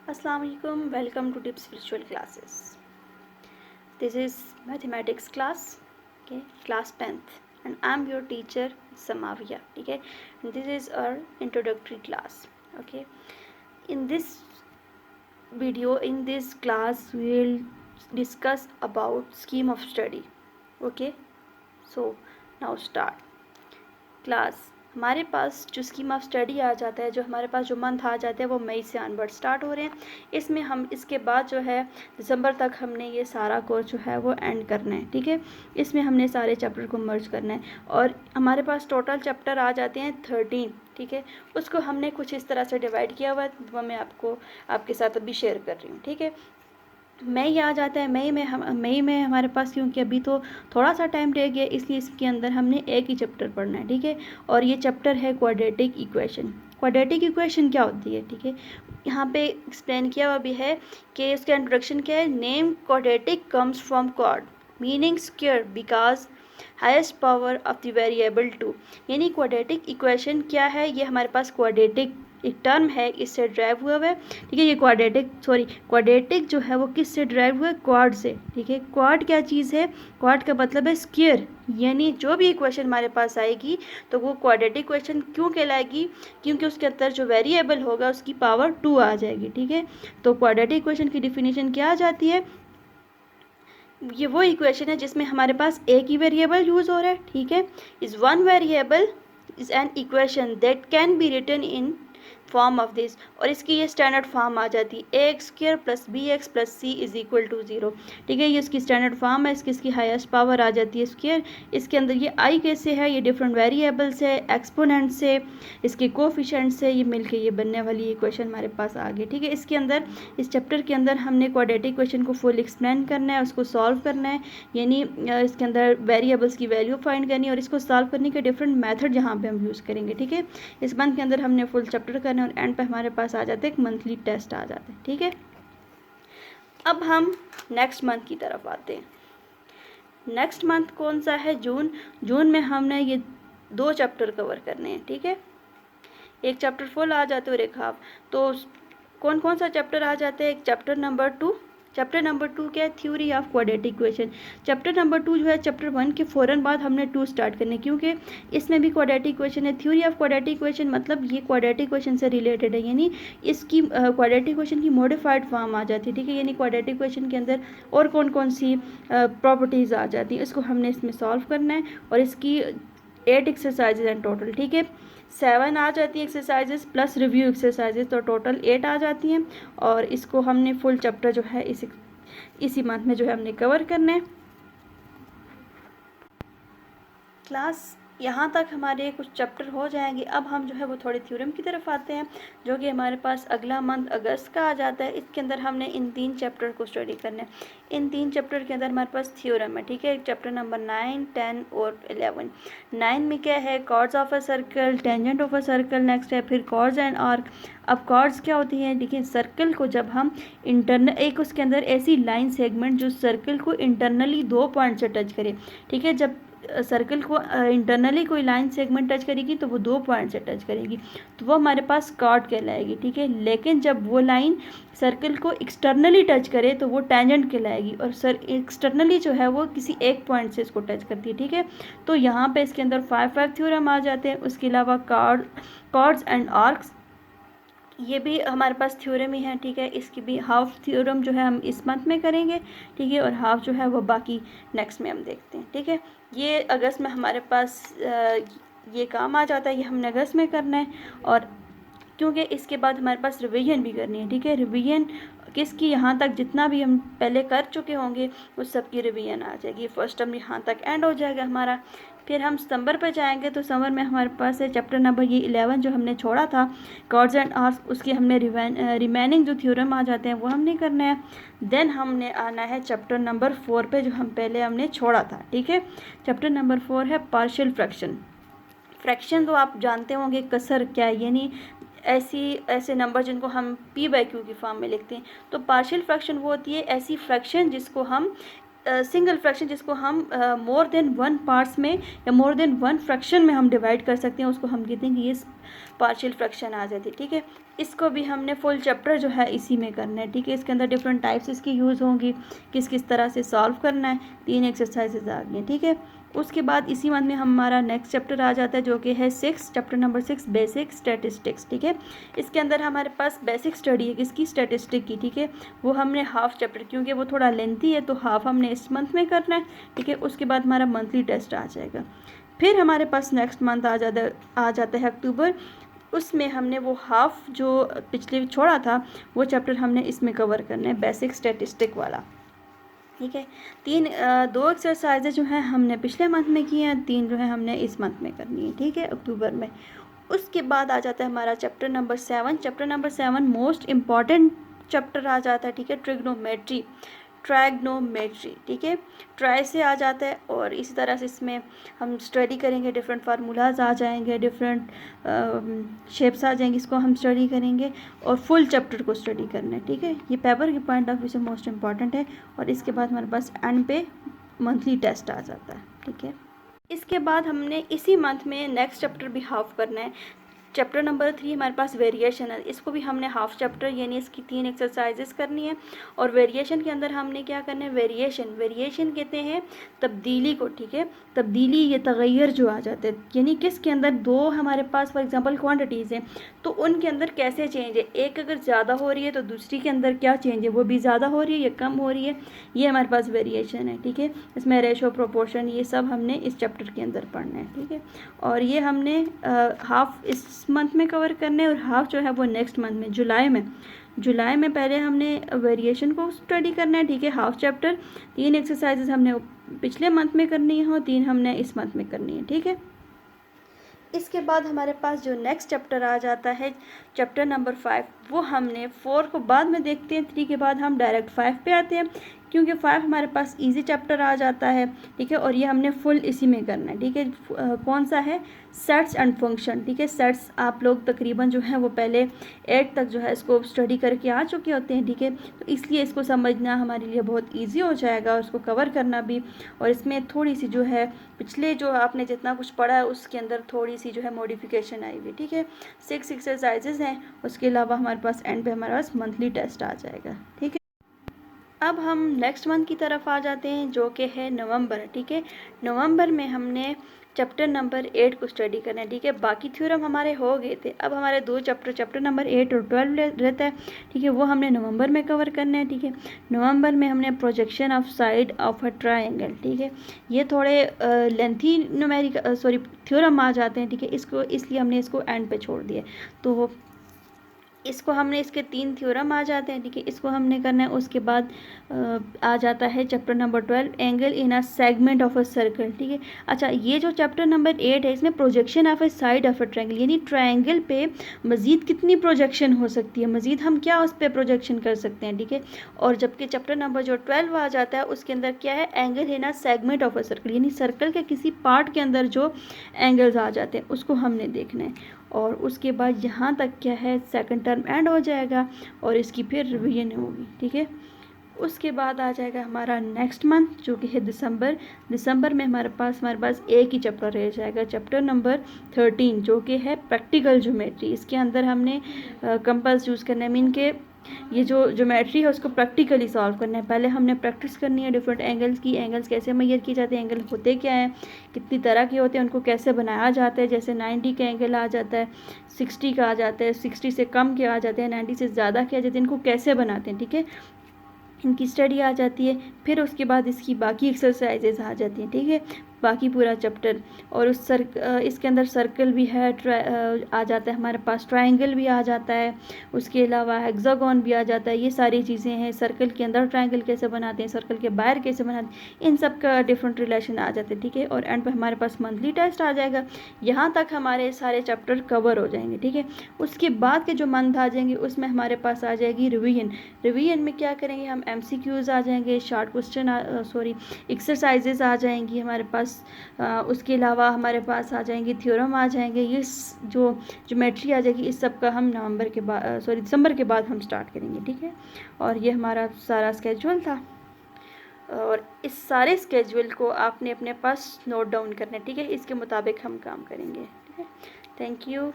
Assalamu alaikum. Welcome to Tips Virtual Classes. This is mathematics class, okay, class 10th, and I'm your teacher Samaviya, okay. And this is our introductory class, okay. In this video, in this class, we will discuss about scheme of study, okay. So now start class. हमारे पास जो scheme of study आ जाता है, जो हमारे पास जो month आ जाते हैं वो मई से ऑनवर्ड स्टार्ट हो रहे हैं. इसमें हम इसके बाद जो है दिसंबर तक हमने ये सारा कोर्स जो है वो एंड करना है, ठीक है. इसमें हमने सारे चैप्टर को मर्ज करना है और हमारे पास टोटल चैप्टर आ जाते हैं 13, ठीक है. उसको हमने कुछ इस तरह से डिवाइड किया हुआ है, वो मैं आपको आपके साथ अभी शेयर कर रही हूँ, ठीक है. मई आ जाता है. मई में हमारे पास, क्योंकि अभी तो थोड़ा सा टाइम रह गया, इसलिए इसके अंदर हमने एक ही चैप्टर पढ़ना है, ठीक है. और ये चैप्टर है क्वाड्रेटिक इक्वेशन. क्वाड्रेटिक इक्वेशन क्या होती है, ठीक है. यहाँ पे एक्सप्लेन किया हुआ भी है कि उसका इंट्रोडक्शन क्या है. Name quadratic comes from quad meaning square because highest power of the variable 2. यानी क्वाड्रेटिक इक्वेशन क्या है, ये हमारे पास क्वाड्रेटिक एक टर्म है, इससे ड्राइव हुआ है, ठीक है. ये क्वाड्रेटिक जो है वो किससे ड्राइव हुआ है, क्वाड से, ठीक है. क्वाड क्या चीज़ है, क्वाड का मतलब है स्क्वायर. यानी जो भी इक्वेशन हमारे पास आएगी तो वो क्वाड्रेटिक इक्वेशन क्यों कहलाएगी, क्योंकि उसके अंदर जो वेरिएबल होगा उसकी पावर 2 आ जाएगी, ठीक है. तो क्वाड्रेटिक इक्वेशन की डिफिनीशन क्या आ जाती है, ये वो इक्वेशन है जिसमें हमारे पास एक ही वेरिएबल यूज़ हो रहा है, ठीक है. Is one variable is an equation that can be written in form of this. और इसकी ये स्टैंडर्ड फॉर्म आ जाती है a x square plus b x plus c is equal to 0, ठीक है. ये इसकी स्टैंडर्ड फॉर्म है. इसकी हाईएस्ट पावर आ जाती है स्क्र. इसके अंदर ये आई कैसे है, ये डिफरेंट वेरिएबल्स है, एक्सपोनेंट से, इसके कोफिशिएंट से ये मिलके ये बनने वाली इक्वेशन हमारे पास आ गई, ठीक है. इसके अंदर इस चैप्टर के अंदर हमने क्वाड्रेटिक इक्वेशन को फुल एक्सप्लेन करना है, उसको सॉल्व करना है. यानी इसके अंदर वेरिएबल्स की वैल्यू फाइंड करनी है और इसको सॉल्व करने के डिफरेंट मेथड यहाँ पे हम यूज़ करेंगे, ठीक है. इस मंथ के अंदर हमने फुल चैप्टर करना है और एंड पे हमारे पास आ जाते हैं एक मंथली टेस्ट आ जाते हैं, ठीक है. अब हम नेक्स्ट मंथ की तरफ आते हैं. नेक्स्ट मंथ कौन सा है, जून में हमने ये 2 चैप्टर कवर करने हैं, ठीक है. एक चैप्टर फुल आ जाते और एक हाफ. तो कौन कौन सा चैप्टर आ जाते हैं, एक चैप्टर नंबर 2. चैप्टर नंबर 2 क्या है, theory of quadratic equation. Chapter number 2 जो है चैप्टर 1 के फ़ौरन बाद हमने 2 स्टार्ट करने, क्योंकि इसमें भी क्वाड्रेटिक इक्वेशन है. थ्योरी ऑफ क्वाड्रेटिक इक्वेशन मतलब ये क्वाड्रेटिक इक्वेशन से रिलेटेड है. यानी इसकी क्वाड्रेटिक इक्वेशन की मॉडिफाइड फॉर्म आ जाती है, ठीक है. यानी क्वाड्रेटिक इक्वेशन के अंदर और कौन कौन सी प्रॉपर्टीज़ आ जाती हैं, इसको हमने इसमें सॉल्व करना है. और इसकी 8 एक्सरसाइजेज हैं टोटल, ठीक है. 7 आ जाती हैं एक्सरसाइजेज प्लस रिव्यू एक्सरसाइजेज, तो टोटल 8 आ जाती हैं. और इसको हमने फुल चैप्टर जो है इसी मंथ में जो है हमने कवर करना है. क्लास यहाँ तक हमारे कुछ चैप्टर हो जाएंगे. अब हम जो है वो थोड़े थ्योरम की तरफ आते हैं, जो कि हमारे पास अगला मंथ अगस्त का आ जाता है. इसके अंदर हमने इन 3 चैप्टर को स्टडी करना है. इन 3 चैप्टर के अंदर हमारे पास थ्योरम है, ठीक है. चैप्टर नंबर 9, 10 और 11. 9 में क्या है, chords of a circle, tangent of a circle, next है फिर कॉर्ड्स एंड आर्क. अब कॉर्ड्स क्या होती हैं, देखिए सर्कल को जब हम एक उसके अंदर ऐसी लाइन सेगमेंट जो सर्कल को इंटरनली 2 पॉइंट से टच करे, ठीक है. जब सर्कल को इंटरनली कोई लाइन सेगमेंट टच करेगी तो वो 2 पॉइंट से टच करेगी, तो वो हमारे पास कॉर्ड कहलाएगी, ठीक है. लेकिन जब वो लाइन सर्कल को एक्सटर्नली टच करे तो वो टेंजेंट कहलाएगी. और एक्सटर्नली जो है वो किसी एक पॉइंट से इसको टच करती है, ठीक है. तो यहाँ पे इसके अंदर 5 थ्योरम आ जाते हैं. उसके अलावा कॉर्ड्स एंड आर्क्स, ये भी हमारे पास थ्योरम ही है, ठीक है. इसकी भी हाफ थ्योरम जो है हम इस मंथ में करेंगे, ठीक है. और हाफ जो है वो बाकी नेक्स्ट में हम देखते हैं, ठीक है. ये अगस्त में हमारे पास ये काम आ जाता है, ये हमने अगस्त में करना है. और क्योंकि इसके बाद हमारे पास रिवीजन भी करनी है, ठीक है. रिवीजन किसकी, यहाँ तक जितना भी हम पहले कर चुके होंगे उस सब की रिवीजन आ जाएगी. फर्स्ट टर्म यहाँ तक एंड हो जाएगा हमारा. फिर हम सितंबर पे जाएंगे तो समर में हमारे पास है चैप्टर नंबर ये 11 जो हमने छोड़ा था, कॉर्ड्स एंड आर्क्स. उसकी हमने रिमेनिंग जो थ्योरम आ जाते हैं वो हमने करना है. देन हमने आना है चैप्टर नंबर 4 पे, जो हम पहले हमने छोड़ा था, ठीक है. चैप्टर नंबर 4 है पार्शियल फ्रैक्शन. फ्रैक्शन तो आप जानते होंगे कसर क्या है, यानी ऐसे नंबर जिनको हम p/q की फॉर्म में लिखते हैं. तो पार्शियल फ्रैक्शन वो होती है ऐसी फ्रैक्शन जिसको हम सिंगल फ्रैक्शन जिसको हम मोर देन वन पार्ट्स में या मोर देन वन फ्रैक्शन में हम डिवाइड कर सकते हैं, उसको हम कहते हैं कि ये पार्शियल फ्रैक्शन आ जाती है। ठीक है, इसको भी हमने फुल चैप्टर जो है इसी में करना है। ठीक है, इसके अंदर डिफरेंट टाइप्स इसकी यूज़ होंगी, किस किस तरह से सॉल्व करना है, 3 एक्सरसाइजेज आ गई हैं। ठीक है, उसके बाद इसी मंथ में हमारा नेक्स्ट चैप्टर आ जाता है जो कि है 6, चैप्टर नंबर 6, बेसिक स्टैटिस्टिक्स। ठीक है, इसके अंदर हमारे पास बेसिक स्टडी है किसकी, स्टैटिस्टिक की। ठीक है, वो हमने हाफ चैप्टर, क्योंकि वो थोड़ा लेंथी है तो हाफ हमने इस मंथ में करना है। ठीक है, उसके बाद हमारा मंथली टेस्ट आ जाएगा। फिर हमारे पास नेक्स्ट मंथ आ जाता है अक्टूबर, उसमें हमने वो हाफ जो पिछले छोड़ा था वो चैप्टर हमने इसमें कवर करना है, बेसिक स्टैटिस्टिक वाला। ठीक है, 2 एक्सरसाइजेज जो हैं हमने पिछले मंथ में किए हैं, 3 जो है हमने इस मंथ में करनी है। ठीक है, अक्टूबर में। उसके बाद आ जाता है हमारा chapter number 7। Chapter number 7 most important chapter आ जाता है। ठीक है, ट्रिग्नोमेट्री। ठीक है, ट्राई से आ जाता है और इसी तरह से इसमें हम स्टडी करेंगे, डिफरेंट फार्मूलाज आ जाएंगे, डिफरेंट शेप्स आ जाएंगे, इसको हम स्टडी करेंगे और फुल चैप्टर को स्टडी करना है। ठीक है, ये पेपर के पॉइंट ऑफ व्यू से मोस्ट इम्पॉर्टेंट है। और इसके बाद हमारे पास एंड पे मंथली टेस्ट आ जाता है। ठीक है, इसके बाद हमने इसी मंथ में नेक्स्ट चैप्टर भी हाफ करना है। चैप्टर नंबर 3 हमारे पास वेरिएशन है, इसको भी हमने हाफ चैप्टर यानी इसकी 3 एक्सरसाइजेस करनी है। और वेरिएशन के अंदर हमने क्या करना है, वेरिएशन कहते हैं तब्दीली को। ठीक है, तब्दीली ये तगैर जो आ जाते हैं, यानी किसके अंदर 2 हमारे पास फॉर एग्जांपल क्वांटिटीज़ हैं तो उनके अंदर कैसे चेंज है, एक अगर ज़्यादा हो रही है तो दूसरी के अंदर क्या चेंज है, वो भी ज़्यादा हो रही है या कम हो रही है, ये हमारे पास वेरिएशन है। ठीक है, इसमें रेशो, प्रोपोर्शन, ये सब हमने इस चैप्टर के अंदर पढ़ना है। ठीक है, और ये हमने हाफ इस मंथ में कवर करने और हाफ जो है वो नेक्स्ट मंथ में जुलाई में पहले हमने वेरिएशन को स्टडी करना है। ठीक है, हाफ चैप्टर, 3 एक्सरसाइजेज हमने पिछले मंथ में करनी है और 3 हमने इस मंथ में करनी है। ठीक है, इसके बाद हमारे पास जो नेक्स्ट चैप्टर आ जाता है चैप्टर नंबर 5, वो हमने 4 को बाद में देखते हैं, 3 के बाद हम डायरेक्ट 5 पे आते हैं क्योंकि 5 हमारे पास इजी चैप्टर आ जाता है। ठीक है, और ये हमने फुल इसी में करना है। ठीक है, कौन सा है, सेट्स एंड फंक्शन। ठीक है, सेट्स आप लोग तकरीबन जो है वो पहले 8 तक जो है इसको स्टडी करके आ चुके होते हैं। ठीक है, तो इसलिए इसको समझना हमारे लिए बहुत ईजी हो जाएगा और उसको कवर करना भी। और इसमें थोड़ी सी जो है पिछले जो आपने जितना कुछ पढ़ा है उसके अंदर थोड़ी सी जो है मॉडिफिकेशन आई हुई। ठीक है, 6 एक्सरसाइजेज हैं, उसके अलावा हमारे पास एंड पे हमारे पास मंथली टेस्ट आ जाएगा। ठीक है, अब हम नेक्स्ट मंथ की तरफ आ जाते हैं जो कि है नवंबर। ठीक है, नवंबर में हमने चैप्टर नंबर 8 को स्टडी करना है। ठीक है, बाकी थ्योरम हमारे हो गए थे, अब हमारे 2 चैप्टर नंबर 8 और 12 रहता है। ठीक है, वो हमने नवंबर में कवर करना है। ठीक है, नवंबर में हमने projection of side of a triangle. ठीक है, ये थोड़े लेंथी थ्योरम आ जाते हैं। ठीक है, इसको इसलिए हमने इसको एंड पे छोड़ दिया। तो इसको हमने इसके 3 थ्योरम आ जाते हैं। ठीक है, इसको हमने करना है। उसके बाद आ जाता है chapter number 12, angle in a segment of a circle. ठीक है, अच्छा, ये जो चैप्टर नंबर 8 है इसमें projection of a side of a triangle, यानी ट्रायंगल पे मज़ीद कितनी प्रोजेक्शन हो सकती है, मज़ीद हम क्या उस पर प्रोजेक्शन कर सकते हैं। ठीक है, और जबकि चैप्टर नंबर जो 12 आ जाता है उसके अंदर क्या है, angle in a segment of a circle, यानी सर्कल के किसी पार्ट के अंदर जो एंगल्स आ जाते हैं उसको हमने देखना है। और उसके बाद यहाँ तक क्या है, सेकंड टर्म एंड हो जाएगा और इसकी फिर रिवीजन होगी। ठीक है, उसके बाद आ जाएगा हमारा नेक्स्ट मंथ जो कि है दिसंबर में हमारे पास एक ही चैप्टर रह जाएगा, चैप्टर नंबर 13 जो कि है प्रैक्टिकल ज्योमेट्री। इसके अंदर हमने कंपास यूज़ करना है, मीन के ये जो ज्योमेट्री है उसको प्रैक्टिकली सॉल्व करना है। पहले हमने प्रैक्टिस करनी है डिफरेंट एंगल्स की, एंगल्स कैसे मेजर किए जाते हैं, एंगल होते क्या हैं, कितनी तरह के होते हैं, उनको कैसे बनाया जाता है। जैसे 90 का एंगल आ जाता है, 60 का आ जाता है, 60 से कम के आ जाते हैं, 90 से ज़्यादा के आ जाते हैं, इनको कैसे बनाते हैं। ठीक है, इनकी स्टडी आ जाती है। फिर उसके बाद इसकी बाकी एक्सरसाइजेज आ जाती हैं। ठीक है, बाकी पूरा चैप्टर। और इसके अंदर सर्कल भी है, आ जाता है हमारे पास, ट्रायंगल भी आ जाता है, उसके अलावा हेक्सागोन भी आ जाता है। ये सारी चीज़ें हैं, सर्कल के अंदर ट्रायंगल कैसे बनाते हैं, सर्कल के बाहर कैसे बनाते हैं, इन सब का डिफरेंट रिलेशन आ जाते हैं। ठीक है, और एंड पे हमारे पास मंथली टेस्ट आ जाएगा। यहाँ तक हमारे सारे चैप्टर कवर हो जाएंगे। ठीक है, उसके बाद के जो मंथ आ जाएंगे उसमें हमारे पास आ जाएगी रिवीजन में क्या करेंगे हम, MCQs आ जाएंगे, शॉर्ट क्वेश्चन एक्सरसाइजेज आ जाएंगी हमारे पास। उसके अलावा हमारे पास आ जाएंगे थ्योरम आ जाएंगे। ये जो ज्योमेट्री आ जाएगी, इस सब का हम दिसंबर के बाद हम स्टार्ट करेंगे। ठीक है, और ये हमारा सारा स्केड्यूल था। और इस सारे स्केड्यूल को आपने अपने पास नोट डाउन करना है, ठीक है। इसके मुताबिक हम काम करेंगे, ठीक है। Thank you.